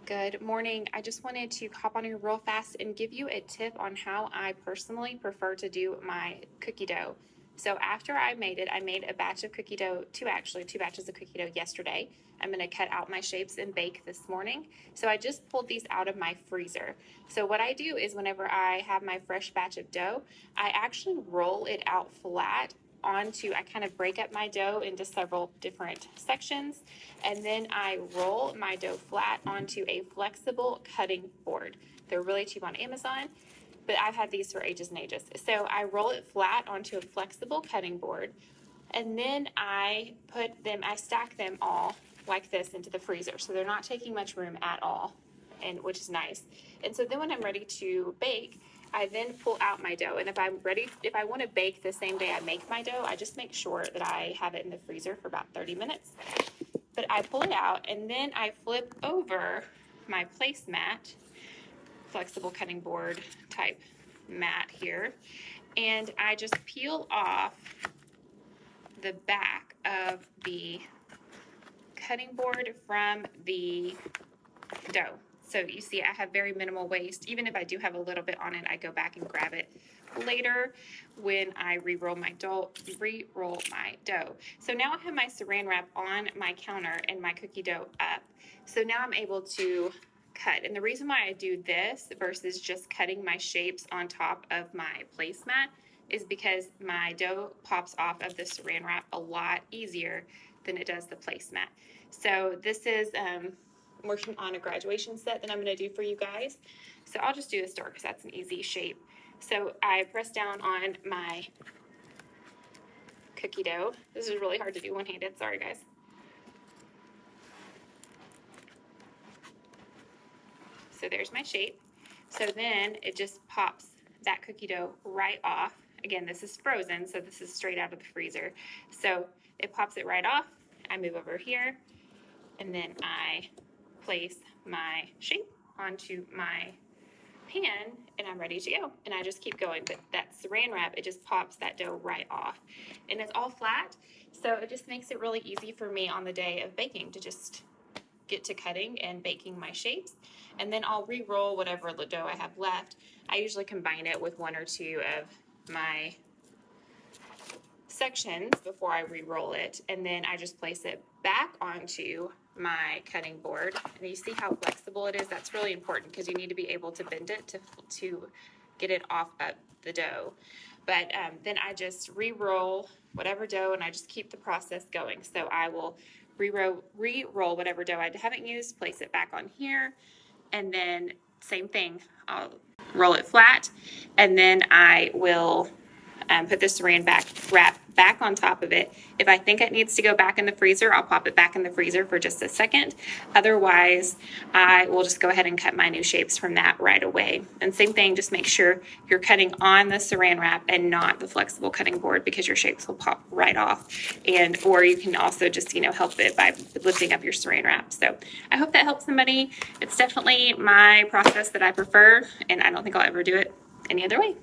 Good morning. I just wanted to hop on here real fast and give you a tip on how I personally prefer to do my cookie dough. So after I made a batch of cookie dough, two batches of cookie dough yesterday. I'm going to cut out my shapes and bake this morning. So I just pulled these out of my freezer. So what I do is whenever I have my fresh batch of dough, I actually roll it out flat I kind of break up my dough into several different sections, and then I roll my dough flat onto a flexible cutting board. They're really cheap on Amazon, but I've had these for ages and ages. So I roll it flat onto a flexible cutting board, and then I stack them all like this into the freezer. So they're not taking much room at all, and which is nice. And so then when I'm ready to bake, I then pull out my dough, and if I want to bake the same day I make my dough, I just make sure that I have it in the freezer for about 30 minutes. But I pull it out, and then I flip over my placemat, flexible cutting board type mat here, and I just peel off the back of the cutting board from the dough. So you see I have very minimal waste. Even if I do have a little bit on it, I go back and grab it later when I re-roll my dough. So now I have my saran wrap on my counter and my cookie dough up. So now I'm able to cut. And the reason why I do this versus just cutting my shapes on top of my placemat is because my dough pops off of the saran wrap a lot easier than it does the placemat. So this is working on a graduation set that I'm going to do for you guys. So I'll just do the star because that's an easy shape. So I press down on my cookie dough. This is really hard to do one-handed. Sorry, guys. So there's my shape. So then it just pops that cookie dough right off. Again, this is frozen, so this is straight out of the freezer. So it pops it right off. I move over here, and then I place my shape onto my pan, and I'm ready to go. And I just keep going, but that saran wrap, it just pops that dough right off. And it's all flat, so it just makes it really easy for me on the day of baking to just get to cutting and baking my shapes. And then I'll re-roll whatever dough I have left. I usually combine it with one or two of my sections before I re-roll it, and then I just place it back onto my cutting board. And you see how flexible it is? That's really important because you need to be able to bend it to get it off of the dough. But then I just re-roll whatever dough, and I just keep the process going. So I will re-roll whatever dough I haven't used, place it back on here, and then same thing. I'll roll it flat, and then I will put the saran wrap back on top of it. If I think it needs to go back in the freezer, I'll pop it back in the freezer for just a second. Otherwise, I will just go ahead and cut my new shapes from that right away. And same thing, just make sure you're cutting on the saran wrap and not the flexible cutting board, because your shapes will pop right off. Or you can also just, help it by lifting up your saran wrap. So I hope that helps somebody. It's definitely my process that I prefer, and I don't think I'll ever do it any other way.